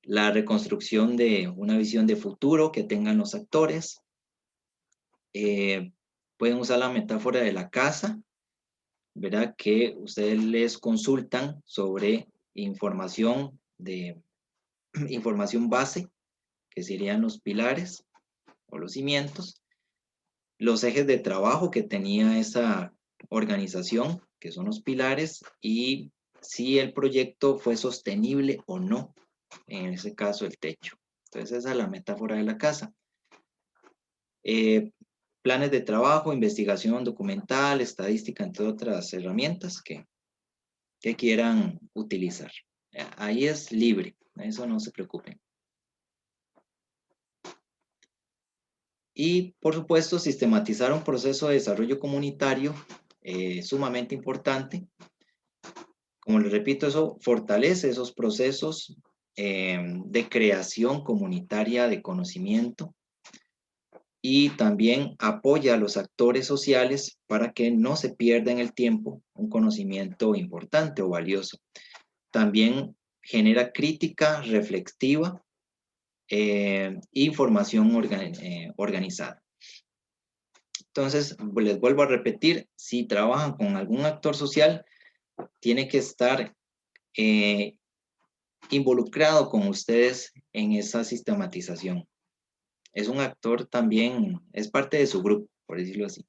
La reconstrucción de una visión de futuro que tengan los actores. Pueden usar la metáfora de la casa, ¿verdad? Que ustedes les consultan sobre información información base, que serían los pilares o los cimientos, los ejes de trabajo que tenía esa organización, que son los pilares, y si el proyecto fue sostenible o no, en ese caso el techo. Entonces esa es la metáfora de la casa. Planes de trabajo, investigación documental, estadística, entre otras herramientas que quieran utilizar. Ahí es libre, eso no se preocupen. Y por supuesto, sistematizar un proceso de desarrollo comunitario sumamente importante. Como les repito, eso fortalece esos procesos de creación comunitaria de conocimiento y también apoya a los actores sociales para que no se pierda en el tiempo un conocimiento importante o valioso. También genera crítica reflexiva y formación organizada. Entonces, les vuelvo a repetir, si trabajan con algún actor social, tiene que estar involucrado con ustedes en esa sistematización. Es un actor también, es parte de su grupo, por decirlo así.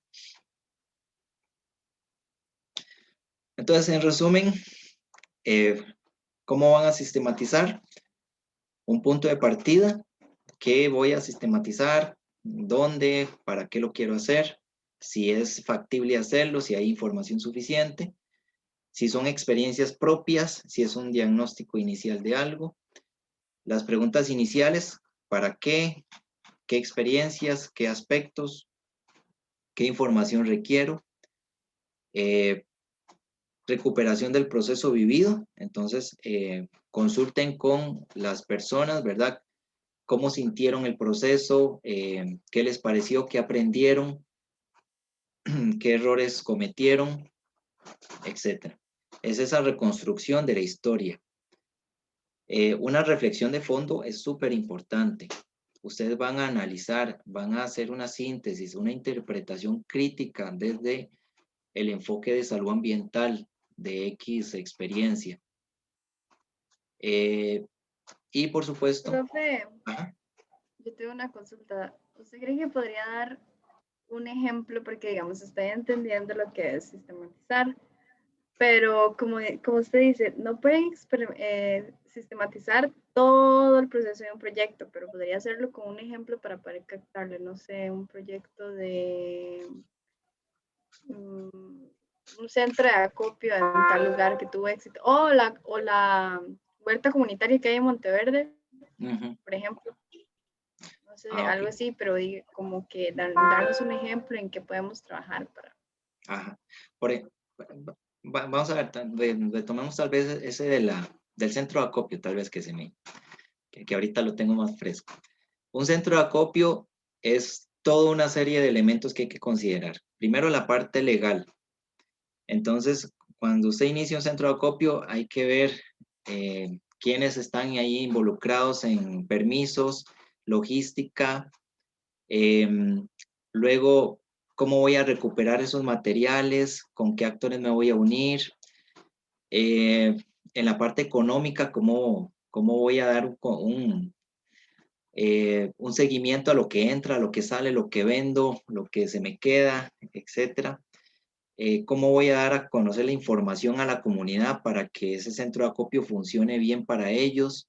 Entonces, en resumen, ¿cómo van a sistematizar? Un punto de partida, ¿qué voy a sistematizar? ¿Dónde? ¿Para qué lo quiero hacer? Si es factible hacerlo, si hay información suficiente. Si son experiencias propias, si es un diagnóstico inicial de algo. Las preguntas iniciales, ¿para qué? ¿Qué experiencias? ¿Qué aspectos? ¿Qué información requiero? Recuperación del proceso vivido. Entonces, consulten con las personas, ¿verdad? ¿Cómo sintieron el proceso? ¿Qué les pareció? ¿Qué aprendieron? ¿Qué errores cometieron? Etcétera. Es esa reconstrucción de la historia. Una reflexión de fondo es súper importante. Ustedes van a analizar, van a hacer una síntesis, una interpretación crítica desde el enfoque de salud ambiental de X experiencia. Y por supuesto... Profe, Ajá. yo tengo una consulta. ¿Usted cree que podría dar un ejemplo? Porque, digamos, estoy entendiendo lo que es sistematizar, pero como usted dice, no pueden sistematizar todo el proceso de un proyecto, pero podría hacerlo con un ejemplo para poder captarle, no sé, un proyecto de un centro de acopio en tal lugar que tuvo éxito, o la huerta comunitaria que hay en Monteverde, por ejemplo. No sé, algo así, pero como que darnos un ejemplo en que podemos trabajar para... Ajá. Vamos a ver, retomemos tal vez ese del centro de acopio, tal vez que ahorita lo tengo más fresco. Un centro de acopio es toda una serie de elementos que hay que considerar. Primero, la parte legal. Entonces, cuando usted inicia un centro de acopio, hay que ver quiénes están ahí involucrados en permisos, logística, luego cómo voy a recuperar esos materiales, con qué actores me voy a unir, en la parte económica, cómo voy a dar un seguimiento a lo que entra, a lo que sale, lo que vendo, lo que se me queda, etcétera. Cómo voy a dar a conocer la información a la comunidad para que ese centro de acopio funcione bien para ellos.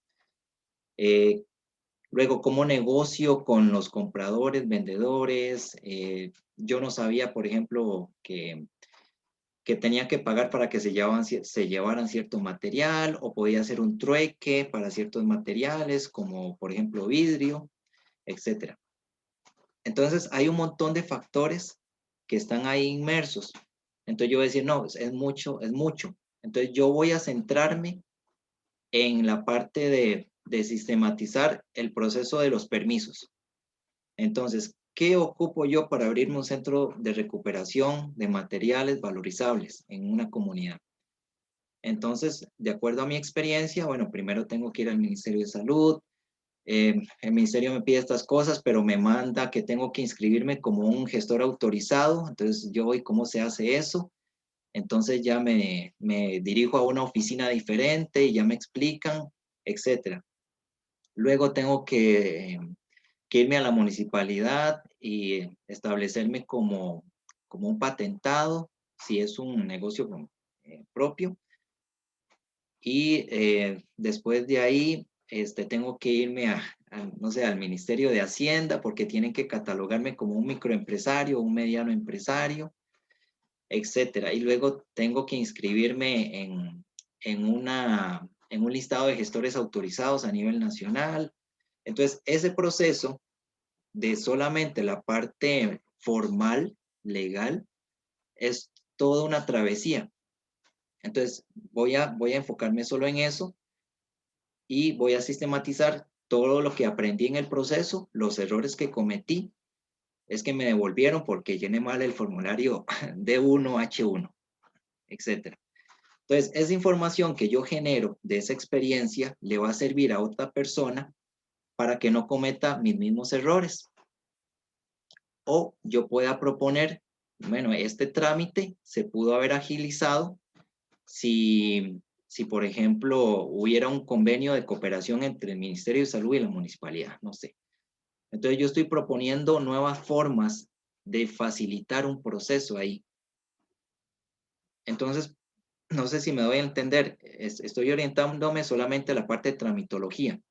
Luego, cómo negocio con los compradores, vendedores. Yo no sabía, por ejemplo, que tenía que pagar para que se llevaran cierto material, o podía hacer un trueque para ciertos materiales, como por ejemplo vidrio, etcétera. Entonces, hay un montón de factores que están ahí inmersos. Entonces, yo voy a decir, no, es mucho, es mucho. Entonces, yo voy a centrarme en la parte de sistematizar el proceso de los permisos. Entonces, ¿qué ocupo yo para abrirme un centro de recuperación de materiales valorizables en una comunidad? Entonces, de acuerdo a mi experiencia, bueno, primero tengo que ir al Ministerio de Salud. El ministerio me pide estas cosas, pero me manda que tengo que inscribirme como un gestor autorizado. Entonces, yo voy, ¿cómo se hace eso? Entonces ya me dirijo a una oficina diferente y ya me explican, etcétera. Luego tengo que irme a la municipalidad y establecerme como un patentado, si es un negocio propio. Y después de ahí tengo que irme no sé, al Ministerio de Hacienda porque tienen que catalogarme como un microempresario, un mediano empresario, etcétera. Y luego tengo que inscribirme en un listado de gestores autorizados a nivel nacional. Entonces, ese proceso de solamente la parte formal, legal, es toda una travesía. Entonces, voy a enfocarme solo en eso y voy a sistematizar todo lo que aprendí en el proceso, los errores que cometí, es que me devolvieron porque llené mal el formulario D1, H1, etcétera. Entonces, esa información que yo genero de esa experiencia le va a servir a otra persona para que no cometa mis mismos errores. O yo pueda proponer, bueno, este trámite se pudo haber agilizado si, por ejemplo, hubiera un convenio de cooperación entre el Ministerio de Salud y la municipalidad, no sé. Entonces yo estoy proponiendo nuevas formas de facilitar un proceso ahí. Entonces, no sé si me doy a entender, estoy orientándome solamente a la parte de tramitología.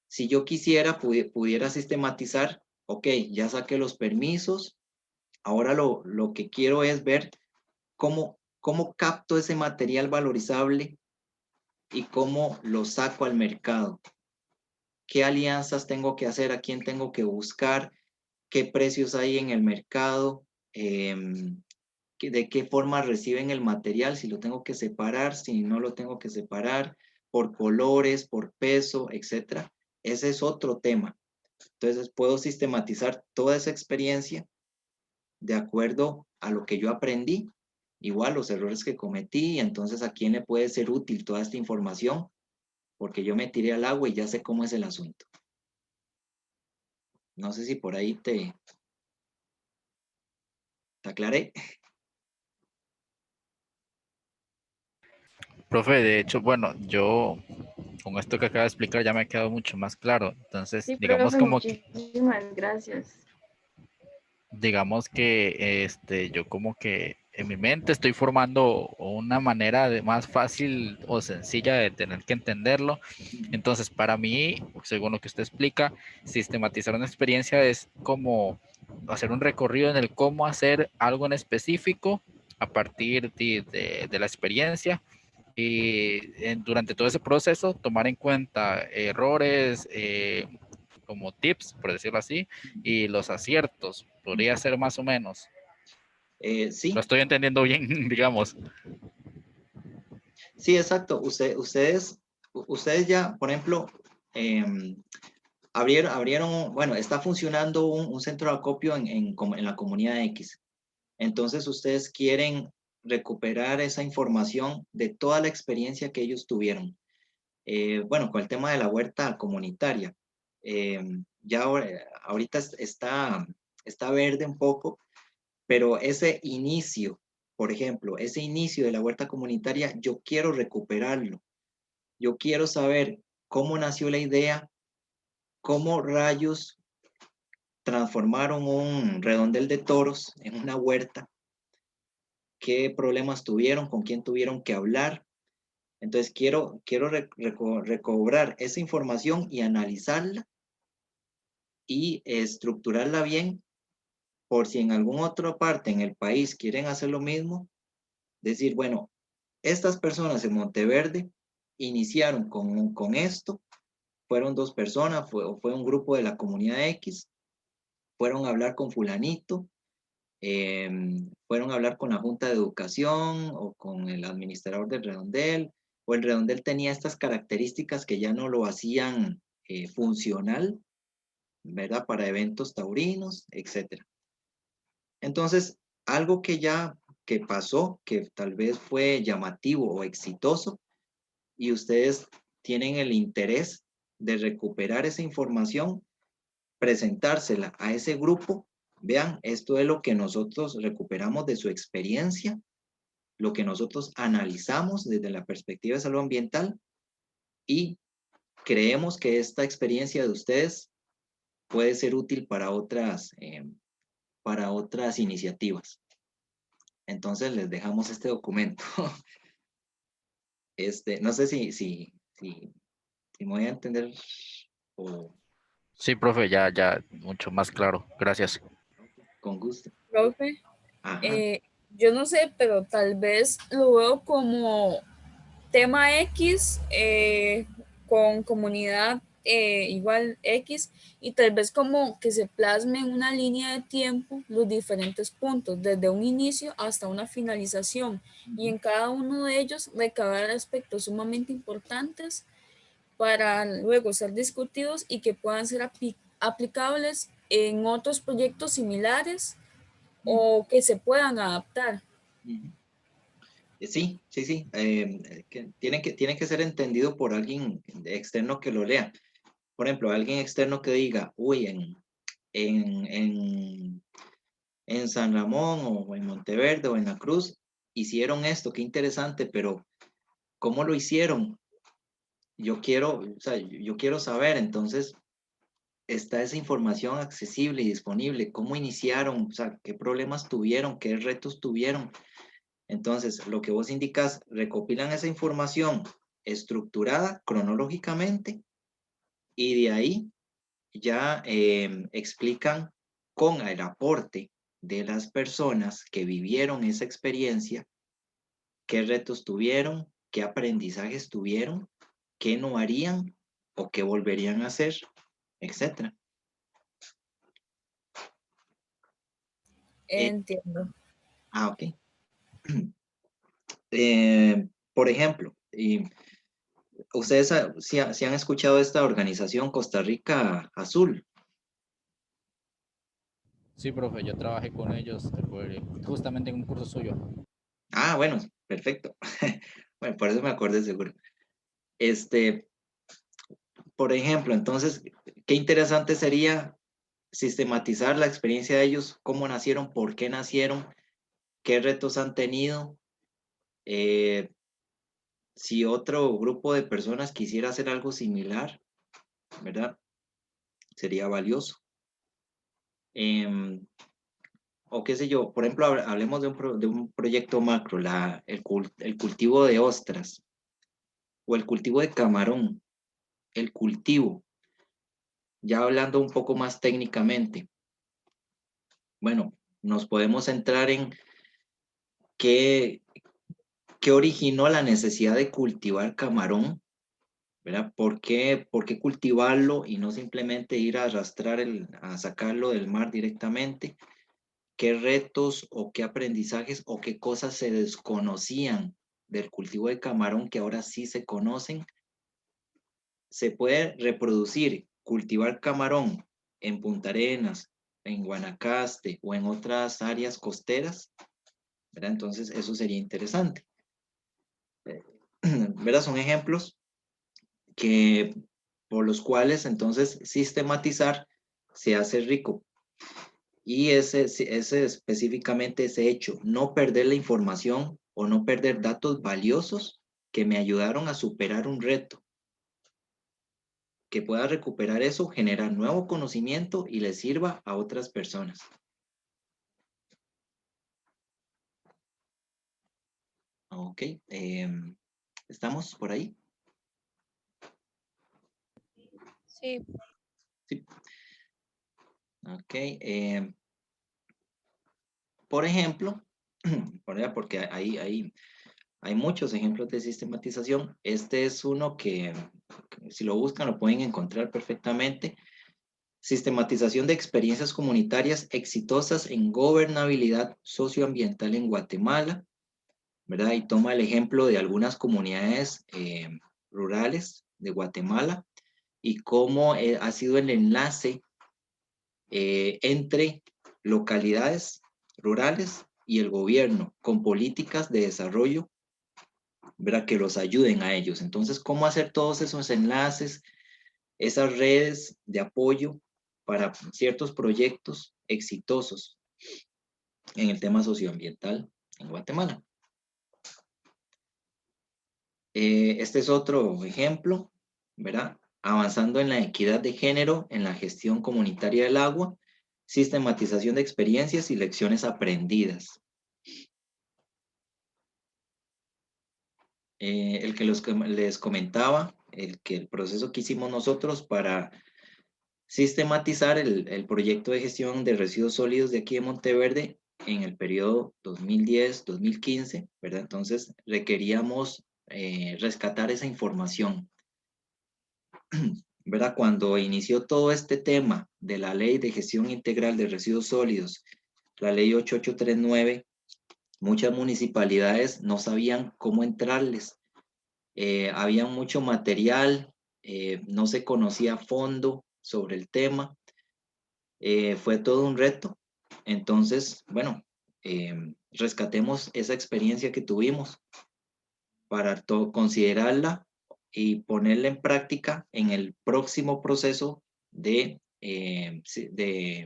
Si yo quisiera, pudiera sistematizar, ok, ya saqué los permisos, ahora lo que quiero es ver cómo capto ese material valorizable y cómo lo saco al mercado. ¿Qué alianzas tengo que hacer? ¿A quién tengo que buscar? ¿Qué precios hay en el mercado? ¿De qué forma reciben el material? Si lo tengo que separar, si no lo tengo que separar, por colores, por peso, etcétera. Ese es otro tema. Entonces puedo sistematizar toda esa experiencia de acuerdo a lo que yo aprendí, igual los errores que cometí, entonces a quién le puede ser útil toda esta información, porque yo me tiré al agua y ya sé cómo es el asunto. No sé si por ahí te aclaré. Profe, de hecho, bueno, yo con esto que acaba de explicar ya me ha quedado mucho más claro. Entonces, Sí, digamos profe, como que, muchísimas gracias. digamos que yo como que en mi mente estoy formando una manera más fácil o sencilla de tener que entenderlo. Entonces, para mí, según lo que usted explica, sistematizar una experiencia es como hacer un recorrido en el cómo hacer algo en específico a partir de la experiencia y durante todo ese proceso tomar en cuenta errores como tips, por decirlo así, y los aciertos. Podría ser más o menos. Lo Sí, estoy entendiendo bien, digamos. sí, exacto. Ustedes ya, por ejemplo, abrieron, bueno, está funcionando un centro de acopio en la comunidad X. Entonces ustedes quieren recuperar esa información de toda la experiencia que ellos tuvieron. Bueno, con el tema de la huerta comunitaria. Ya ahorita está verde un poco, pero ese inicio, por ejemplo, ese inicio de la huerta comunitaria, yo quiero recuperarlo. Yo quiero saber cómo nació la idea, cómo rayos transformaron un redondel de toros en una huerta, qué problemas tuvieron, con quién tuvieron que hablar. Entonces quiero recobrar esa información y analizarla y estructurarla bien por si en alguna otra parte en el país quieren hacer lo mismo, decir, bueno, estas personas en Monteverde iniciaron con esto, fueron dos personas, fue un grupo de la comunidad X, fueron a hablar con fulanito, fueron a hablar con la Junta de Educación o con el administrador del redondel, o el redondel tenía estas características que ya no lo hacían funcional, ¿verdad? Para eventos taurinos, etcétera. Entonces, algo que pasó, que tal vez fue llamativo o exitoso, y ustedes tienen el interés de recuperar esa información, presentársela a ese grupo. Vean, esto es lo que nosotros recuperamos de su experiencia, lo que nosotros analizamos desde la perspectiva de salud ambiental y creemos que esta experiencia de ustedes puede ser útil para otras iniciativas. Entonces les dejamos este documento. No sé si me voy a entender o Sí, profe, ya, mucho más claro. Gracias. con gusto. Profe, Ajá. yo no sé, pero tal vez lo veo como tema X con comunidad igual X y tal vez como que se plasme en una línea de tiempo los diferentes puntos, desde un inicio hasta una finalización y en cada uno de ellos recabar aspectos sumamente importantes para luego ser discutidos y que puedan ser aplicables en otros proyectos similares o que se puedan adaptar. Ujú. Sí. Tiene que ser entendido por alguien externo que lo lea. Por ejemplo, alguien externo que diga, uy, en, en, en San Ramón o en Monteverde o en La Cruz hicieron esto, qué interesante, pero ¿cómo lo hicieron? Yo quiero saber, entonces está esa información accesible y disponible, cómo iniciaron, o sea, qué problemas tuvieron, qué retos tuvieron. Entonces, lo que vos indicas, recopilan esa información estructurada cronológicamente y de ahí ya explican con el aporte de las personas que vivieron esa experiencia, qué retos tuvieron, qué aprendizajes tuvieron, qué no harían o qué volverían a hacer, etcétera. Eh, Entiendo. ok. Por ejemplo, ustedes si han escuchado esta organización Costa Rica Azul. Sí, profe, yo trabajé con ellos justamente en un curso suyo. Ah, bueno, perfecto. Bueno, por eso me acordé seguro. Este, por ejemplo, entonces, qué interesante sería sistematizar la experiencia de ellos, cómo nacieron, por qué nacieron, qué retos han tenido. Si otro grupo de personas quisiera hacer algo similar, ¿verdad? Sería valioso. O qué sé yo, por ejemplo, hablemos de un proyecto macro, el cultivo de ostras o el cultivo de camarón, el cultivo, ya hablando un poco más técnicamente. Bueno, nos podemos centrar en qué, qué originó la necesidad de cultivar camarón, ¿verdad? Por qué cultivarlo y no simplemente ir a a sacarlo del mar directamente? ¿Qué retos o qué aprendizajes o qué cosas se desconocían del cultivo de camarón que ahora sí se conocen? ¿Se puede reproducir, cultivar camarón en Punta Arenas, en Guanacaste o en otras áreas costeras? ¿Verdad? Entonces, eso sería interesante. ¿Verdad? Son ejemplos que por los cuales entonces sistematizar se hace rico. Y ese específicamente ese hecho, no perder la información o no perder datos valiosos que me ayudaron a superar un reto. Que pueda recuperar eso, generar nuevo conocimiento y le sirva a otras personas. Ok, ¿estamos por ahí? Sí, Sí. Ok, por ejemplo, porque hay muchos ejemplos de sistematización. Este es uno que si lo buscan lo pueden encontrar perfectamente. Sistematización de experiencias comunitarias exitosas en gobernabilidad socioambiental en Guatemala, ¿verdad? Y toma el ejemplo de algunas comunidades rurales de Guatemala y cómo ha sido el enlace entre localidades rurales y el gobierno con políticas de desarrollo, ¿verdad? Que los ayuden a ellos. Entonces, ¿cómo hacer todos esos enlaces, esas redes de apoyo para ciertos proyectos exitosos en el tema socioambiental en Guatemala? Este es otro ejemplo, ¿verdad? Avanzando en la equidad de género en la gestión comunitaria del agua, sistematización de experiencias y lecciones aprendidas. el que les comentaba, el proceso que hicimos nosotros para sistematizar el proyecto de gestión de residuos sólidos de aquí de Monteverde en el periodo 2010-2015, ¿verdad? Entonces requeríamos rescatar esa información, ¿verdad? Cuando inició todo este tema de la Ley de Gestión Integral de Residuos Sólidos, la Ley 8839, muchas municipalidades no sabían cómo entrarles. Había mucho material, no se conocía a fondo sobre el tema. Fue todo un reto. Entonces, bueno, rescatemos esa experiencia que tuvimos para considerarla y ponerla en práctica en el próximo proceso de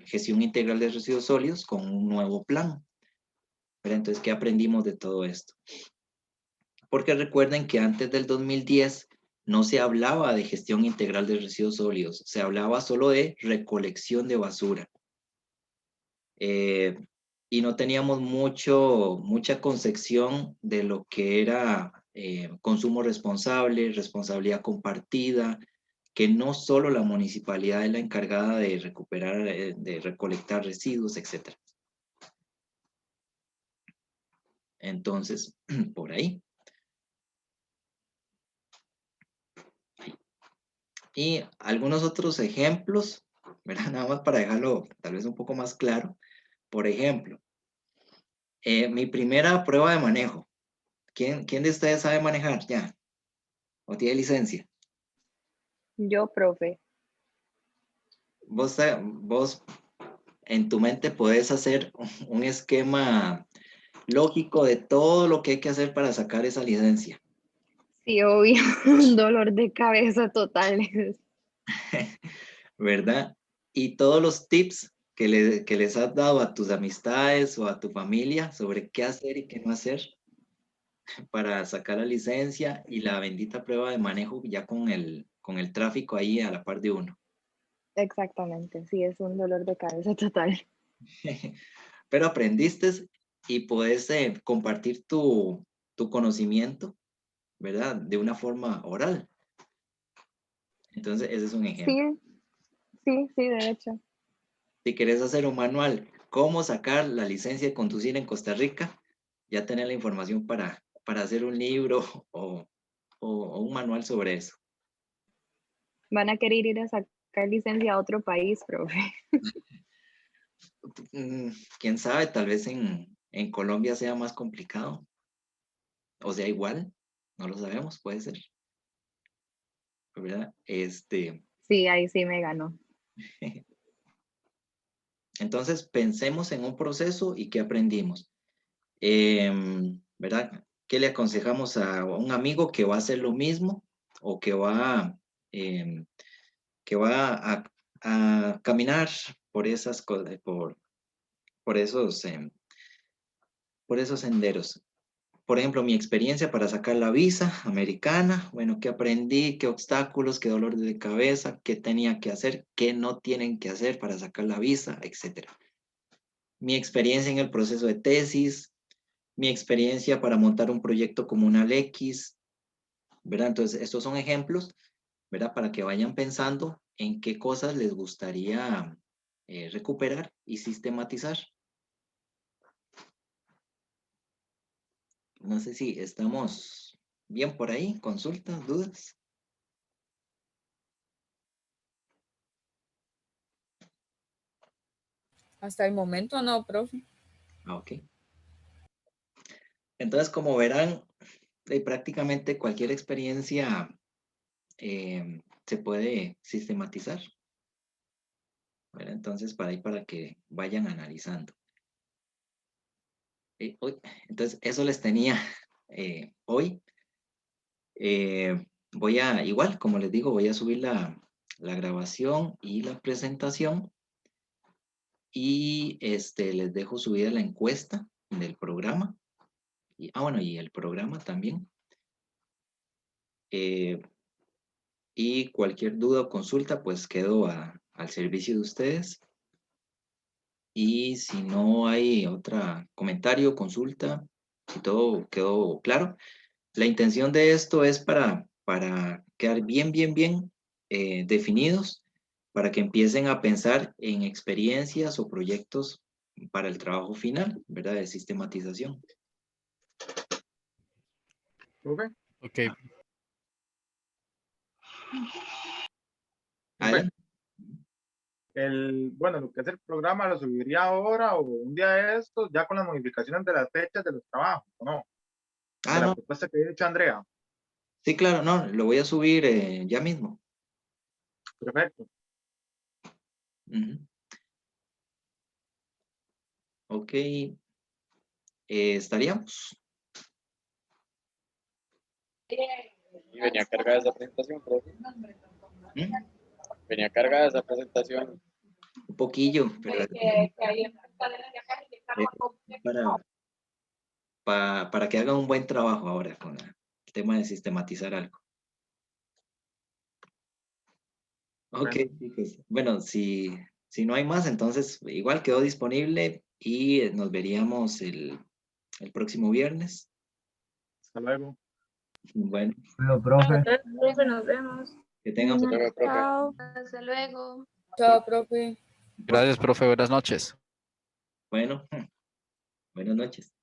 gestión integral de residuos sólidos con un nuevo plan. Pero entonces, ¿qué aprendimos de todo esto? Porque recuerden que antes del 2010 no se hablaba de gestión integral de residuos sólidos, se hablaba solo de recolección de basura. Y no teníamos mucha concepción de lo que era consumo responsable, responsabilidad compartida, que no solo la municipalidad es la encargada de recuperar, de recolectar residuos, etc. Entonces, por ahí. Y algunos otros ejemplos, ¿verdad? Nada más para dejarlo tal vez un poco más claro. Por ejemplo, mi primera prueba de manejo. ¿Quién de ustedes sabe manejar ya? ¿O tiene licencia? Yo, profe. Vos en tu mente podés hacer un esquema lógico de todo lo que hay que hacer para sacar esa licencia. Sí, obvio, un dolor de cabeza total. ¿Verdad? Y todos los tips que les has dado a tus amistades o a tu familia sobre qué hacer y qué no hacer para sacar la licencia y la bendita prueba de manejo ya con el tráfico ahí a la par de uno. Exactamente, sí, es un dolor de cabeza total. Pero aprendiste y puedes compartir tu conocimiento, ¿verdad? De una forma oral. Entonces, ese es un ejemplo. Sí, de hecho. Si querés hacer un manual, cómo sacar la licencia de conducir en Costa Rica, ya tenés la información para hacer un libro o un manual sobre eso. Van a querer ir a sacar licencia a otro país, profe. Quién sabe, tal vez en Colombia sea más complicado. O sea, igual, no lo sabemos, puede ser. ¿Verdad? Sí, ahí sí me ganó. Entonces, pensemos en un proceso y qué aprendimos. ¿Verdad? ¿Qué le aconsejamos a un amigo que va a hacer lo mismo o que va a caminar por esas cosas, por esos senderos? Por ejemplo, mi experiencia para sacar la visa americana, bueno, ¿qué aprendí? ¿Qué obstáculos? ¿Qué dolor de cabeza? ¿Qué tenía que hacer? ¿Qué no tienen que hacer para sacar la visa? Etcétera. Mi experiencia en el proceso de tesis, mi experiencia para montar un proyecto comunal X, ¿verdad? Entonces, estos son ejemplos, ¿verdad? Para que vayan pensando en qué cosas les gustaría recuperar y sistematizar. No sé si estamos bien por ahí, consultas, dudas. Hasta el momento no, profe. Ok. Entonces, como verán, prácticamente cualquier experiencia se puede sistematizar, ¿verdad? Entonces, para que vayan analizando. Entonces, eso les tenía hoy. Igual, como les digo, voy a subir la grabación y la presentación. Y les dejo subida la encuesta del programa. Bueno, y el programa también. Y cualquier duda o consulta, pues quedo al servicio de ustedes. Y si no hay otro comentario, consulta, si todo quedó claro, La intención de esto es para quedar bien definidos, para que empiecen a pensar en experiencias o proyectos para el trabajo final, ¿verdad? De sistematización. ¿Profe? Ok, Adelante. Bueno, lo que es el programa lo subiría ahora o un día de estos, ya con las modificaciones de las fechas de los trabajos, ¿o no? De Ah, la no, propuesta que había hecho Andrea. sí, claro, no, lo voy a subir ya mismo. Perfecto. Ujú. Ok, estaríamos. Y venía cargada esa presentación, profe. ¿Mm? Venía cargada esa presentación. Un poquillo, pero para que hagan un buen trabajo ahora con el tema de sistematizar algo. Ok, Bueno. chicos. Bueno, si no hay más, entonces igual quedó disponible y nos veríamos el próximo viernes. Hasta luego. Bueno, Bueno, profe. Profe, nos vemos. que tengan Hasta luego, profe. Chao. Hasta luego. Chao, profe. gracias, profe, buenas noches. bueno, buenas noches.